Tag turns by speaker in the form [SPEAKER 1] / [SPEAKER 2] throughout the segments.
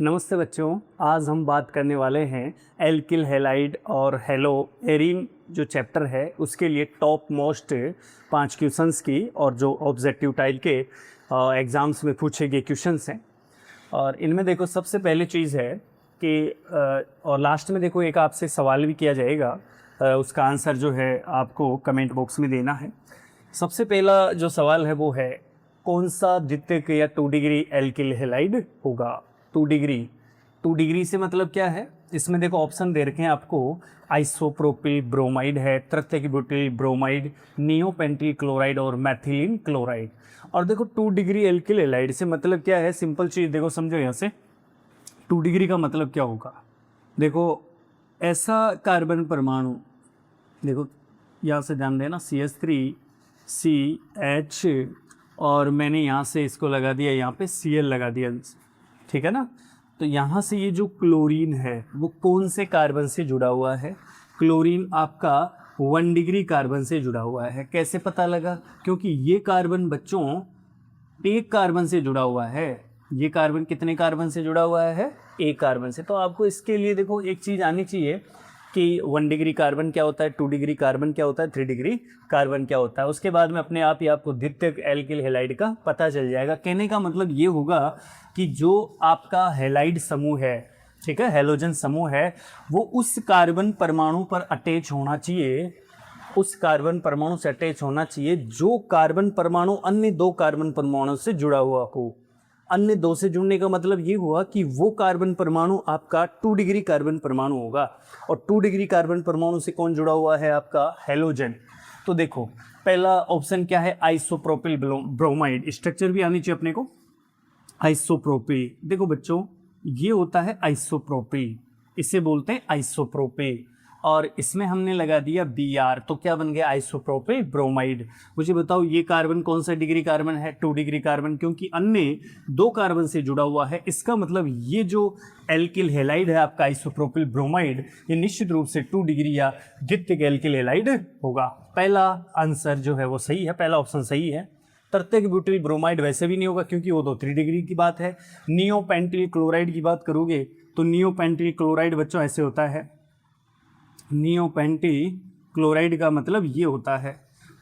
[SPEAKER 1] नमस्ते बच्चों, आज हम बात करने वाले हैं एल्किल हैलाइड और हेलो एरीन जो चैप्टर है उसके लिए टॉप मोस्ट 5 क्वेश्चंस की और जो ऑब्जेक्टिव टाइप के एग्ज़ाम्स में पूछे गए क्वेश्चंस हैं। और इनमें देखो सबसे पहली चीज़ है कि और लास्ट में देखो एक आपसे सवाल भी किया जाएगा, उसका आंसर जो है आपको कमेंट बॉक्स में देना है। सबसे पहला जो सवाल है वो है कौन सा द्वितीयक या 2 डिग्री एल्किल हैलाइड होगा। 2 डिग्री से मतलब क्या है, इसमें देखो ऑप्शन दे रखे हैं आपको, आइसोप्रोपिल ब्रोमाइड है, तृतीयक ब्यूटिल ब्रोमाइड, नियोपेंटिल क्लोराइड और मैथिलीन क्लोराइड। और देखो 2 डिग्री एल्किल हैलाइड से मतलब क्या है, सिंपल चीज़ देखो समझो यहाँ से 2 डिग्री का मतलब क्या होगा। देखो ऐसा कार्बन परमाणु, देखो यहाँ से ध्यान देना CH3CH और मैंने यहाँ से इसको लगा दिया, यहाँ पे Cl लगा दिया, ठीक है ना। तो यहाँ से ये जो क्लोरीन है वो कौन से कार्बन से जुड़ा हुआ है। क्लोरीन आपका 1 डिग्री कार्बन से जुड़ा हुआ है। कैसे पता लगा, क्योंकि ये कार्बन बच्चों एक कार्बन से जुड़ा हुआ है। ये कार्बन कितने कार्बन से जुड़ा हुआ है, एक कार्बन से। तो आपको इसके लिए देखो एक चीज़ आनी चाहिए कि 1 डिग्री कार्बन क्या होता है, 2 डिग्री कार्बन क्या होता है, 3 डिग्री कार्बन क्या होता है। उसके बाद में अपने आप ही आपको द्वितीयक एल्किल हैलाइड का पता चल जाएगा। कहने का मतलब ये होगा कि जो आपका हैलाइड समूह है, ठीक है, हैलोजन समूह है, वो उस कार्बन परमाणु पर अटैच होना चाहिए, उस कार्बन परमाणु से अटैच होना चाहिए जो कार्बन परमाणु अन्य 2 कार्बन परमाणु से जुड़ा हुआ हो। अन्य 2 से जुड़ने का मतलब ये हुआ कि वो कार्बन परमाणु आपका 2 डिग्री कार्बन परमाणु होगा। और 2 डिग्री कार्बन परमाणु से कौन जुड़ा हुआ है, आपका हैलोजन। तो देखो पहला ऑप्शन क्या है, आइसोप्रोपिल ब्रोमाइड। स्ट्रक्चर भी आनी चाहिए अपने को, आइसोप्रोपिल। देखो बच्चों ये होता है आइसोप्रोपिल, इसे बोलते हैं आइसोप्रोपिल। और इसमें हमने लगा दिया Br, तो क्या बन गया, आइसोप्रोपिल ब्रोमाइड। मुझे बताओ ये कार्बन कौन सा डिग्री कार्बन है, 2 डिग्री कार्बन, क्योंकि अन्य 2 कार्बन से जुड़ा हुआ है। इसका मतलब ये जो एल्किल हैलाइड है आपका आइसोप्रोपिल ब्रोमाइड, ये निश्चित रूप से 2 डिग्री या द्वितीयक एल्किल हैलाइड होगा। पहला आंसर जो है वो सही है, पहला ऑप्शन सही है। तृतीयक ब्यूटिल ब्रोमाइड वैसे भी नहीं होगा क्योंकि वो तो 3 डिग्री की बात है। नियोपेंटिल क्लोराइड की बात करोगे तो नियोपेंटिल क्लोराइड बच्चों ऐसे होता है, नियोपेंटिल क्लोराइड का मतलब ये होता है।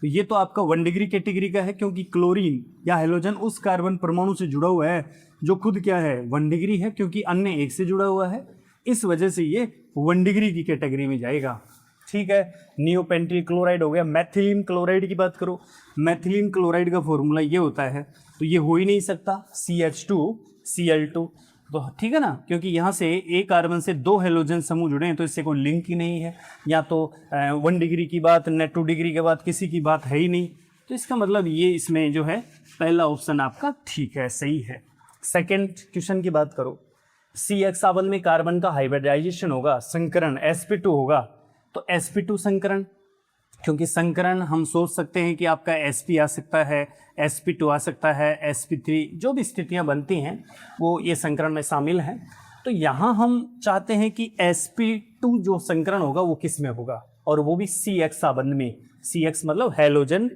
[SPEAKER 1] तो ये तो आपका 1 डिग्री कैटेगरी का है क्योंकि क्लोरीन या हैलोजन उस कार्बन परमाणु से जुड़ा हुआ है जो खुद क्या है 1 डिग्री है, क्योंकि अन्य 1 से जुड़ा हुआ है, इस वजह से ये 1 डिग्री की कैटेगरी में जाएगा। ठीक है, नियोपेंटिल क्लोराइड हो गया। मैथिलीन क्लोराइड की बात करो, मैथिलीन क्लोराइड का फॉर्मूला ये होता है, तो ये हो ही नहीं सकता CH2Cl2, तो ठीक है ना, क्योंकि यहाँ से एक कार्बन से 2 हैलोजन समूह जुड़े हैं तो इससे कोई लिंक ही नहीं है। या तो 1 डिग्री की बात न 2 डिग्री के बाद किसी की बात है ही नहीं, तो इसका मतलब ये इसमें जो है पहला ऑप्शन आपका ठीक है, सही है। सेकेंड क्वेश्चन की बात करो, C में कार्बन का हाइब्रिडाइजेशन होगा, संकरण sp2 होगा। तो sp2 संकरण, क्योंकि संकरण हम सोच सकते हैं कि आपका sp आ सकता है, sp2 आ सकता है, sp3, जो भी स्थितियां बनती हैं वो ये संकरण में शामिल हैं। तो यहाँ हम चाहते हैं कि sp2 जो संकरण होगा वो किस में होगा, और वो भी CX बंध में। CX मतलब हैलोजन,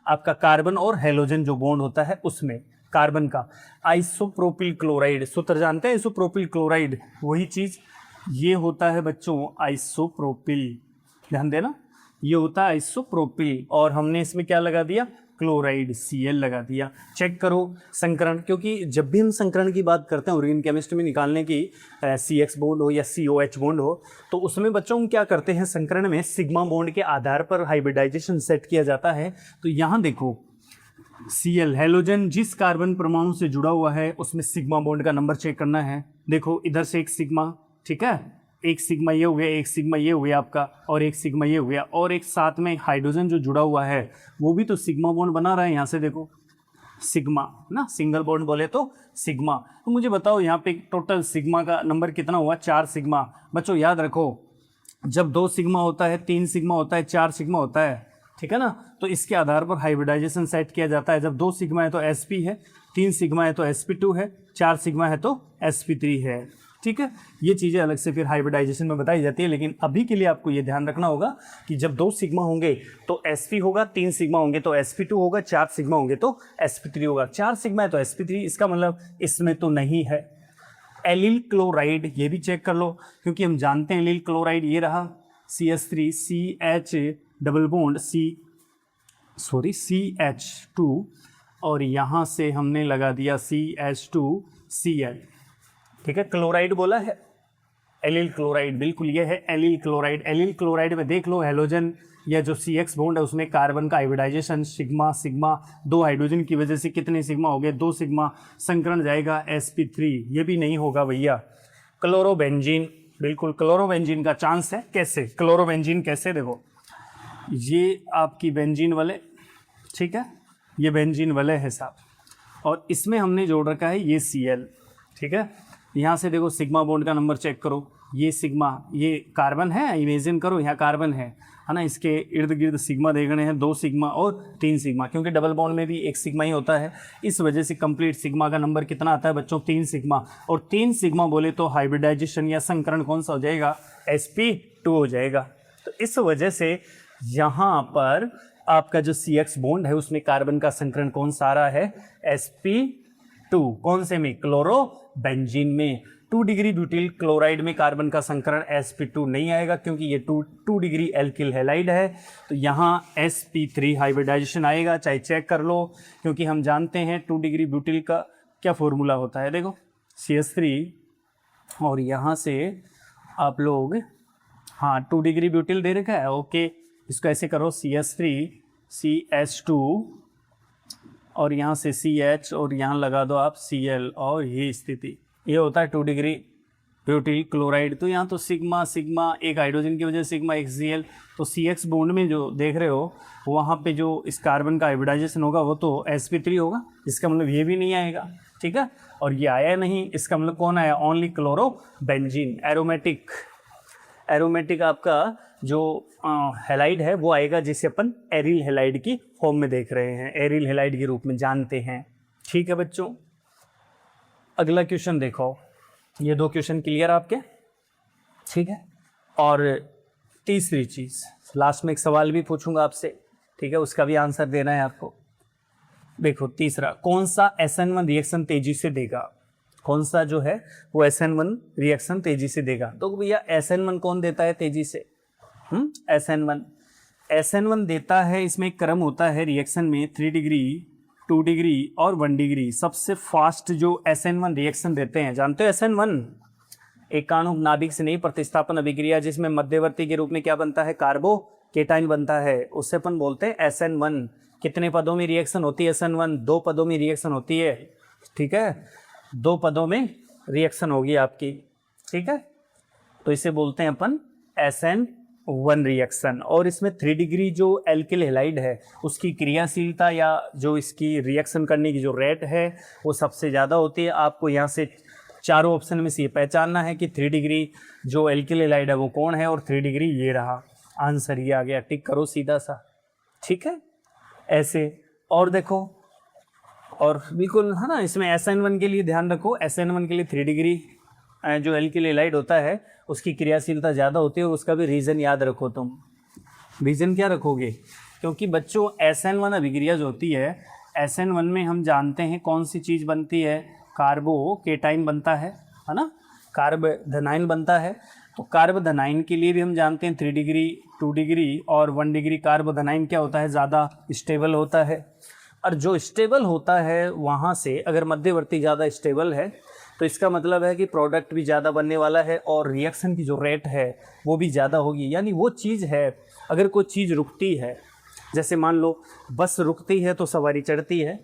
[SPEAKER 1] आपका कार्बन और हैलोजन जो बॉन्ड होता है उसमें कार्बन का। आइसोप्रोपिल क्लोराइड सूत्र जानते हैं, आइसोप्रोपिल क्लोराइड वही चीज़, ये होता है बच्चों आइसोप्रोपिल, ध्यान देना, ये होता है आइसोप्रोपिल। और हमने इसमें क्या लगा दिया, क्लोराइड Cl लगा दिया। चेक करो संकरण, क्योंकि जब भी हम संकरण की बात करते हैं ऑर्गेनिक केमिस्ट्री में निकालने की, CX बॉन्ड हो या COH बॉन्ड हो, तो उसमें बच्चों हम क्या करते हैं, संकरण में सिग्मा बॉन्ड के आधार पर हाइब्रिडाइजेशन सेट किया जाता है। तो यहाँ देखो Cl हैलोजन जिस कार्बन परमाणु से जुड़ा हुआ है उसमें सिग्मा बॉन्ड का नंबर चेक करना है। देखो इधर से एक सिग्मा, ठीक है, एक सिग्मा ये हो गया, एक सिग्मा ये हो गया आपका, और एक सिग्मा ये हो गया, और एक साथ में हाइड्रोजन जो जुड़ा हुआ है वो भी तो सिग्मा बॉन्ड बना रहा है। यहाँ से देखो सिग्मा ना, सिंगल बॉन्ड बोले तो सिग्मा। तो मुझे बताओ यहाँ पे टोटल सिग्मा का नंबर कितना हुआ, 4 सिग्मा। बच्चों याद रखो, जब 2 सिग्मा होता है, 3 सिग्मा होता है, 4 सिग्मा होता है, ठीक है ना, तो इसके आधार पर हाइब्रिडाइजेशन सेट किया जाता है। जब 2 सिग्मा है तो sp है, 3 सिग्मा है तो sp2 है, 4 सिग्मा है तो sp3 है। ठीक है, ये चीज़ें अलग से फिर हाइब्रिडाइजेशन में बताई जाती है, लेकिन अभी के लिए आपको ये ध्यान रखना होगा कि जब 2 सिग्मा होंगे तो sp होगा, 3 सिग्मा होंगे तो sp2 होगा, 4 सिग्मा होंगे तो sp3 होगा। 4 सिग्मा है तो sp3, इसका मतलब इसमें तो नहीं है। एलिल क्लोराइड ये भी चेक कर लो, क्योंकि हम जानते हैं एलिल क्लोराइड ये रहा CH3 CH double bond CH2 और यहाँ से हमने लगा दिया CH2Cl। ठीक है, क्लोराइड बोला है, एलिल क्लोराइड, बिल्कुल ये है एलिल क्लोराइड। एलिल क्लोराइड में देख लो हैलोजन या जो CX बॉन्ड है उसमें कार्बन का हाइब्रिडाइजेशन सिग्मा सिग्मा, 2 हाइड्रोजन की वजह से कितने सिग्मा हो गए, 2 सिग्मा, संकरण जाएगा sp3, ये भी नहीं होगा भैया। क्लोरोबेंजीन, बिल्कुल क्लोरोबेंजीन का चांस है। कैसे क्लोरोबेंजीन, कैसे देखो, ये आपकी बेंजीन वाले, ठीक है, ये बेंजीन वाले है साहब, और इसमें हमने जोड़ रखा है ये Cl। ठीक है, यहाँ से देखो सिग्मा बॉन्ड का नंबर चेक करो, ये सिग्मा, ये कार्बन है, इमेजिन करो यहाँ कार्बन है ना, इसके इर्द गिर्द सिग्मा देख रहे हैं, 2 सिग्मा और 3 सिग्मा, क्योंकि डबल बॉन्ड में भी 1 सिग्मा ही होता है, इस वजह से कंप्लीट सिग्मा का नंबर कितना आता है बच्चों, 3 सिग्मा। और 3 सिग्मा बोले तो हाइब्रिडाइजेशन या संकरण कौन सा हो जाएगा, sp2 हो जाएगा। तो इस वजह से यहाँ पर आपका जो CX बॉन्ड है उसमें कार्बन का संकरण कौन सा आ रहा है, sp2। कौन से में, क्लोरोबेंजीन में। 2 डिग्री ब्यूटिल क्लोराइड में कार्बन का संकरण sp2 नहीं आएगा, क्योंकि ये 2 डिग्री एल्किल हैलाइड है, तो यहाँ sp3 हाइब्रिडाइजेशन आएगा, चाहे चेक कर लो, क्योंकि हम जानते हैं 2 डिग्री ब्यूटिल का क्या फॉर्मूला होता है, देखो CH3 और यहाँ से आप लोग, हाँ 2 डिग्री ब्यूटिल दे रखा है, ओके, इसको ऐसे करो CH3 CH2 और यहाँ से CH और यहाँ लगा दो आप Cl, और ये स्थिति, ये होता है 2 डिग्री ब्यूटिल क्लोराइड। तो यहाँ तो सिग्मा सिग्मा, एक हाइड्रोजन की वजह से सिग्मा, एक Cl, तो CX बॉन्ड में जो देख रहे हो वहाँ पे जो इस कार्बन का हाइब्रिडाइजेशन होगा वो तो sp3 होगा, इसका मतलब ये भी नहीं आएगा। ठीक है, और ये आया नहीं, इसका मतलब कौन आया, ओनली क्लोरोबेंजीन। एरोमेटिक आपका जो हैलाइड है वो आएगा, जिसे अपन एरिल हैलाइड की फॉर्म में देख रहे हैं, एरिल हैलाइड के रूप में जानते हैं। ठीक है बच्चों, अगला क्वेश्चन देखो, ये 2 क्वेश्चन क्लियर आपके, ठीक है। और तीसरी चीज़, लास्ट में एक सवाल भी पूछूंगा आपसे, ठीक है, उसका भी आंसर देना है आपको। देखो तीसरा, कौन सा SN1 रिएक्शन तेजी से देगा, कौन सा जो है वो SN1 रिएक्शन तेजी से देगा। तो भैया SN1 कौन देता है तेजी से, SN1 देता है, इसमें एक क्रम होता है रिएक्शन में 3 डिग्री 2 डिग्री और 1 डिग्री। सबसे फास्ट जो SN1 रिएक्शन देते हैं, जानते हो SN1 एक काणुक नाभिक से नहीं प्रतिस्थापन अभिक्रिया, जिसमें मध्यवर्ती के रूप में क्या बनता है, कार्बोकेटाइन बनता है, उससे अपन बोलते हैं SN1। कितने पदों में रिएक्शन होती है SN1, 2 पदों में रिएक्शन होती है। ठीक है, 2 पदों में रिएक्शन होगी आपकी। ठीक है, तो इसे बोलते हैं अपन SN1 रिएक्शन। और इसमें 3 डिग्री जो एल्किल हैलाइड है उसकी क्रियाशीलता या जो इसकी रिएक्शन करने की जो रेट है वो सबसे ज़्यादा होती है। आपको यहाँ से चारों ऑप्शन में से ये पहचानना है कि 3 डिग्री जो एल्किल हैलाइड है वो कौन है, और 3 डिग्री ये रहा, आंसर ये आ गया, टिक करो सीधा सा। ठीक है, ऐसे और देखो, और बिल्कुल है ना, इसमें SN1 के लिए ध्यान रखो, SN1 के लिए 3 डिग्री जो एल्किल हैलाइड होता है उसकी क्रियाशीलता ज़्यादा होती है, और उसका भी रीज़न याद रखो तुम। रीज़न क्या रखोगे, क्योंकि बच्चों SN1 अभिक्रिया जो होती है, SN1 में हम जानते हैं कौन सी चीज़ बनती है, कार्बोकेटाइन बनता है ना, कार्बोधनाइन बनता है। तो कार्बोधनाइन के लिए भी हम जानते हैं 3 डिग्री 2 डिग्री और 1 डिग्री कार्बोधनाइन क्या होता है, ज़्यादा स्टेबल होता है। और जो स्टेबल होता है वहाँ से अगर मध्यवर्ती ज़्यादा स्टेबल है तो इसका मतलब है कि प्रोडक्ट भी ज़्यादा बनने वाला है, और रिएक्शन की जो रेट है वो भी ज़्यादा होगी। यानी वो चीज़ है, अगर कोई चीज़ रुकती है, जैसे मान लो बस रुकती है तो सवारी चढ़ती है,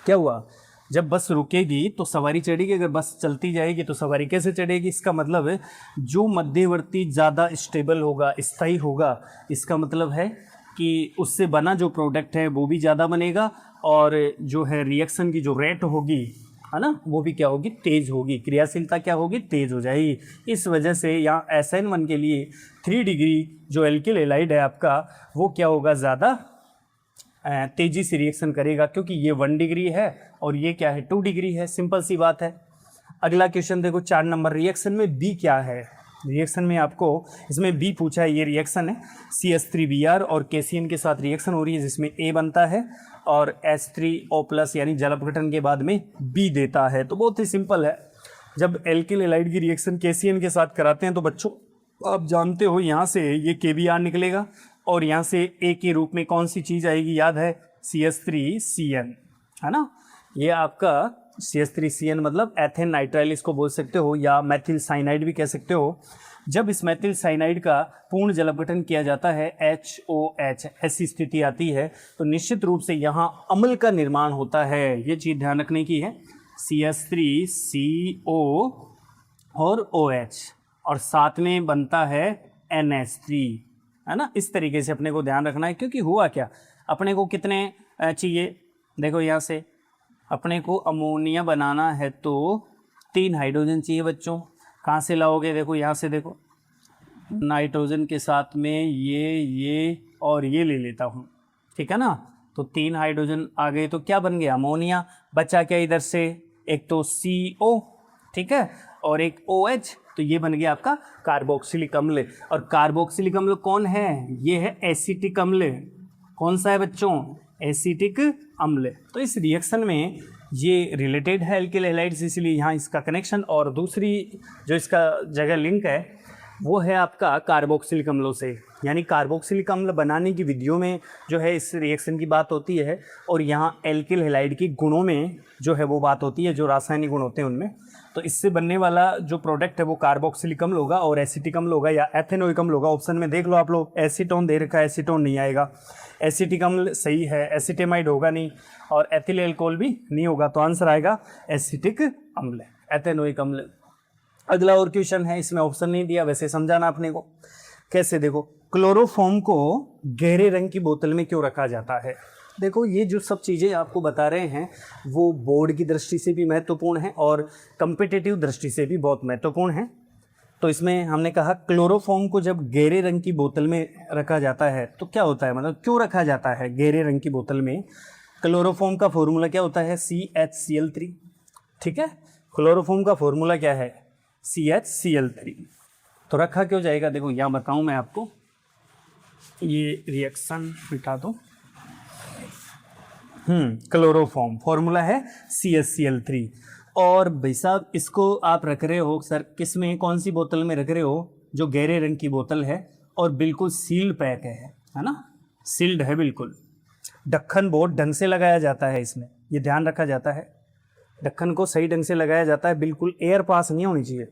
[SPEAKER 1] क्या हुआ, जब बस रुकेगी तो सवारी चढ़ेगी, अगर बस चलती जाएगी तो सवारी कैसे चढ़ेगी। इसका मतलब है जो मध्यवर्ती ज़्यादा स्टेबल होगा, स्थायी होगा, इसका मतलब है कि उससे बना जो प्रोडक्ट है वो भी ज़्यादा बनेगा, और जो है रिएक्शन की जो रेट होगी, है ना, वो भी क्या होगी, तेज़ होगी, क्रियाशीलता क्या होगी, तेज़ हो जाएगी। इस वजह से यहाँ SN1 के लिए 3 डिग्री जो एल्किल हैलाइड है आपका वो क्या होगा, ज़्यादा तेज़ी से रिएक्शन करेगा, क्योंकि ये 1 डिग्री है और ये क्या है, 2 डिग्री है। सिंपल सी बात है। अगला क्वेश्चन देखो 4 नंबर, रिएक्शन में बी क्या है। रिएक्शन में आपको इसमें बी पूछा है, ये रिएक्शन है CH3Br और KCN के साथ रिएक्शन हो रही है, जिसमें A बनता है और H3O+ यानी जल अपघटन के बाद में B देता है। तो बहुत ही सिंपल है, जब एल्किल हैलाइड की रिएक्शन KCN के साथ कराते हैं तो बच्चों आप जानते हो यहाँ से ये KBr निकलेगा और यहाँ से A के रूप में कौन सी चीज़ आएगी, याद है, CH3CN, है ना। ये आपका CH3CN मतलब एथेन नाइट्राइल इसको बोल सकते हो, या मैथिल साइनाइड भी कह सकते हो। जब इस मैथिल साइनाइड का पूर्ण जल अपघटन किया जाता है, HOH ऐसी स्थिति आती है, तो निश्चित रूप से यहाँ अम्ल का निर्माण होता है। ये चीज़ ध्यान रखने की है, CH3CO और OH, और साथ में बनता है NH3, है ना। इस तरीके से अपने को ध्यान रखना है, क्योंकि हुआ क्या, अपने को कितने चाहिए, देखो यहाँ से अपने को अमोनिया बनाना है तो 3 हाइड्रोजन चाहिए बच्चों। कहाँ से लाओगे, देखो यहाँ से, देखो नाइट्रोजन के साथ में ये और ये ले लेता हूँ, ठीक है ना। तो 3 हाइड्रोजन आ गए तो क्या बन गया, अमोनिया। बचा क्या इधर से, एक तो CO, ठीक है, और एक OH, तो ये बन गया आपका कार्बोक्सिलिक अम्ल। और कार्बोक्सिलिक अम्ल कौन है, ये है एसिटिक अम्ल। कौन सा है बच्चों, एसिटिक अम्ल। तो इस रिएक्शन में ये रिलेटेड है एल्किल हैलाइड्स, इसलिए यहाँ इसका कनेक्शन। और दूसरी जो इसका जगह लिंक है वो है आपका कार्बोक्सिलिक अम्लों से, यानी कार्बोक्सिलिक अम्ल बनाने की विधियों में जो है इस रिएक्शन की बात होती है, और यहाँ एल्किल हैलाइड की गुणों में जो है वो बात होती है, जो रासायनिक गुण होते हैं उनमें। तो इससे बनने वाला जो प्रोडक्ट है वो कार्बोक्सिलिक अम्ल होगा और एसिटिक अम्ल होगा या एथेनोइक अम्ल होगा। ऑप्शन में देख लो आप लोग, एसीटोन दे रखा है, एसीटोन नहीं आएगा, एसिटिक अम्ल सही है, एसिटेमाइड होगा नहीं, और एथिल एल्कोहल भी नहीं होगा, तो आंसर आएगा एसिटिक अम्ल, एथेनोइक अम्ल। अगला और क्वेश्चन है, इसमें ऑप्शन नहीं दिया, वैसे समझाना अपने को कैसे। देखो, क्लोरोफॉर्म को गहरे रंग की बोतल में क्यों रखा जाता है। देखो, ये जो सब चीज़ें आपको बता रहे हैं वो बोर्ड की दृष्टि से भी महत्वपूर्ण है और कम्पिटिटिव दृष्टि से भी बहुत महत्वपूर्ण है। तो इसमें हमने कहा क्लोरोफॉर्म को जब गहरे रंग की बोतल में रखा जाता है तो क्या होता है, मतलब क्यों रखा जाता है गहरे रंग की बोतल में। क्लोरोफॉर्म का फॉर्मूला क्या होता है, CHCl3, ठीक है। क्लोरोफॉर्म का फॉर्मूला क्या है, CHCl3। तो रखा क्यों जाएगा, देखो यहाँ बताऊँ मैं आपको, ये रिएक्शन मिटा दो। क्लोरोफॉर्म फॉर्मूला है CHCl3। और भाई साहब इसको आप रख रहे हो सर किस में, कौन सी बोतल में रख रहे हो, जो गहरे रंग की बोतल है और बिल्कुल सील्ड पैक है ना, सील्ड है बिल्कुल। ढक्कन बहुत ढंग से लगाया जाता है इसमें, ये ध्यान रखा जाता है, ढक्कन को सही ढंग से लगाया जाता है, बिल्कुल एयर पास नहीं होनी चाहिए।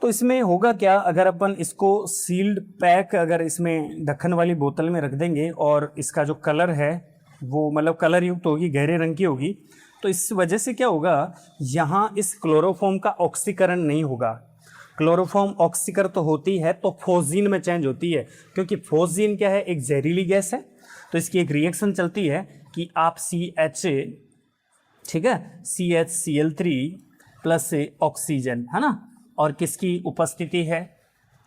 [SPEAKER 1] तो इसमें होगा क्या, अगर अपन इसको सील्ड पैक अगर इसमें ढक्कन वाली बोतल में रख देंगे और इसका जो कलर है वो मतलब कलर युक्त होगी, गहरे रंग की होगी, तो इस वजह से क्या होगा, यहाँ इस क्लोरोफॉर्म का ऑक्सीकरण नहीं होगा। क्लोरोफॉर्म ऑक्सीकर तो होती है तो फोस्जीन में चेंज होती है, क्योंकि फोस्जीन क्या है, एक जहरीली गैस है। तो इसकी एक रिएक्शन चलती है कि आप CH, ठीक है, CHCl3 प्लस ऑक्सीजन, है ना, और किसकी उपस्थिति है,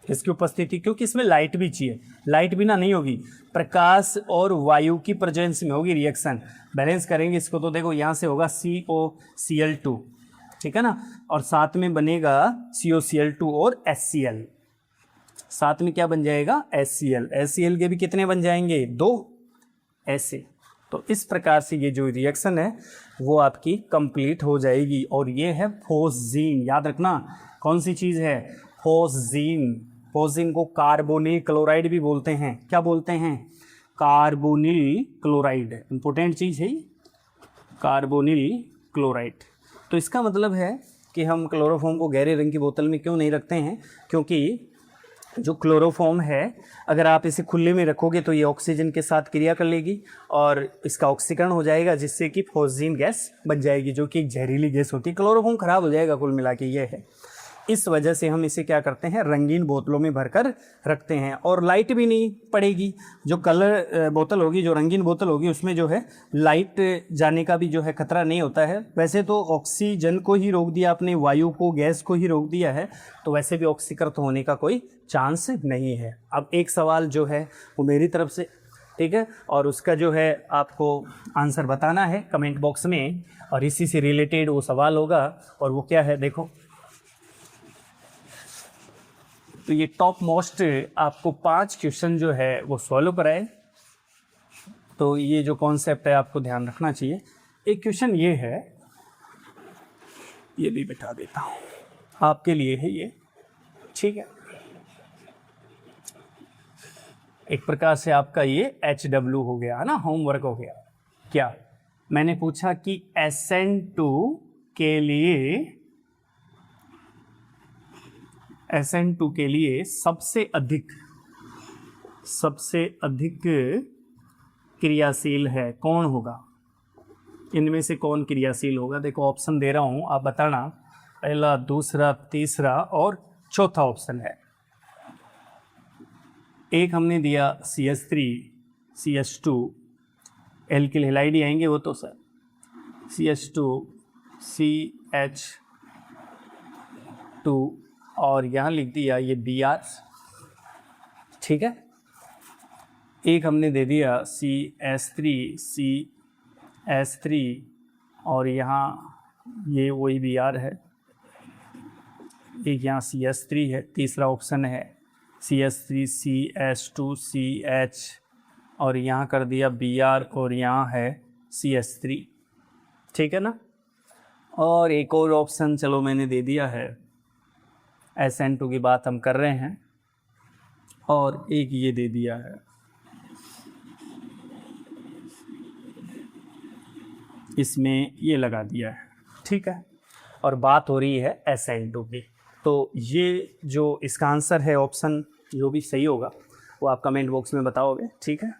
[SPEAKER 1] इसकी उपस्थिति, क्योंकि इसमें लाइट भी चाहिए, लाइट बिना नहीं होगी, प्रकाश और वायु की प्रेजेंस में होगी रिएक्शन। बैलेंस करेंगे इसको तो देखो यहाँ से होगा COCl2, ठीक है ना, और साथ में बनेगा COCl2 और HCl, साथ में क्या बन जाएगा, HCl। HCl के भी कितने बन जाएंगे, 2 ऐसे। तो इस प्रकार से ये जो रिएक्शन है वो आपकी कंप्लीट हो जाएगी। और ये है फोस्जीन, याद रखना कौन सी चीज़ है, फोस्जीन। फोस्जीन को कार्बोनिल क्लोराइड भी बोलते हैं, क्या बोलते हैं, कार्बोनिल क्लोराइड, इंपॉर्टेंट चीज़ है कार्बोनिल क्लोराइड। तो इसका मतलब है कि हम क्लोरोफॉर्म को गहरे रंग की बोतल में क्यों नहीं रखते हैं, क्योंकि जो क्लोरोफॉर्म है अगर आप इसे खुले में रखोगे तो ये ऑक्सीजन के साथ क्रिया कर लेगी और इसका ऑक्सीकरण हो जाएगा, जिससे कि फोस्जीन गैस बन जाएगी, जो कि एक जहरीली गैस होती है। क्लोरोफॉर्म खराब हो जाएगा, कुल मिला के ये है। इस वजह से हम इसे क्या करते हैं, रंगीन बोतलों में भरकर रखते हैं, और लाइट भी नहीं पड़ेगी। जो कलर बोतल होगी, जो रंगीन बोतल होगी, उसमें जो है लाइट जाने का भी जो है खतरा नहीं होता है। वैसे तो ऑक्सीजन को ही रोक दिया आपने, वायु को, गैस को ही रोक दिया है, तो वैसे भी ऑक्सीकृत होने का कोई चांस नहीं है। अब एक सवाल जो है वो मेरी तरफ से, ठीक है, और उसका जो है आपको आंसर बताना है कमेंट बॉक्स में, और इसी से रिलेटेड वो सवाल होगा, और वो क्या है देखो। तो ये टॉप मोस्ट आपको 5 क्वेश्चन जो है वो सॉल्व कराए। तो ये जो कॉन्सेप्ट है आपको ध्यान रखना चाहिए। एक क्वेश्चन ये है ये भी बिठा देता हूँ, आपके लिए है ये, ठीक है। एक प्रकार से आपका ये HW हो गया है ना, होमवर्क हो गया। क्या मैंने पूछा कि SN2 के लिए, SN2 के लिए सबसे अधिक क्रियाशील है कौन होगा, इनमें से कौन क्रियाशील होगा? देखो ऑप्शन दे रहा हूं, आप बताना, पहला, दूसरा, तीसरा और चौथा ऑप्शन है। एक हमने दिया CH3 CH2, एल्किल हैलाइड आएंगे वो तो सर, CH2 CH2 और यहाँ लिख दिया ये Br, ठीक है। एक हमने दे दिया CH3 CH3 और यहाँ ये वही Br है, एक यहाँ CH3 है, तीसरा ऑप्शन है CH3 CH2 CH और यहाँ कर दिया Br और यहाँ है CH3, ठीक है ना। और एक और ऑप्शन चलो मैंने दे दिया है, SN2 की बात हम कर रहे हैं, और एक ये दे दिया है, इसमें ये लगा दिया है, ठीक है। और बात हो रही है SN2 की। तो ये जो इसका आंसर है ऑप्शन जो भी सही होगा वो आप कमेंट बॉक्स में बताओगे, ठीक है।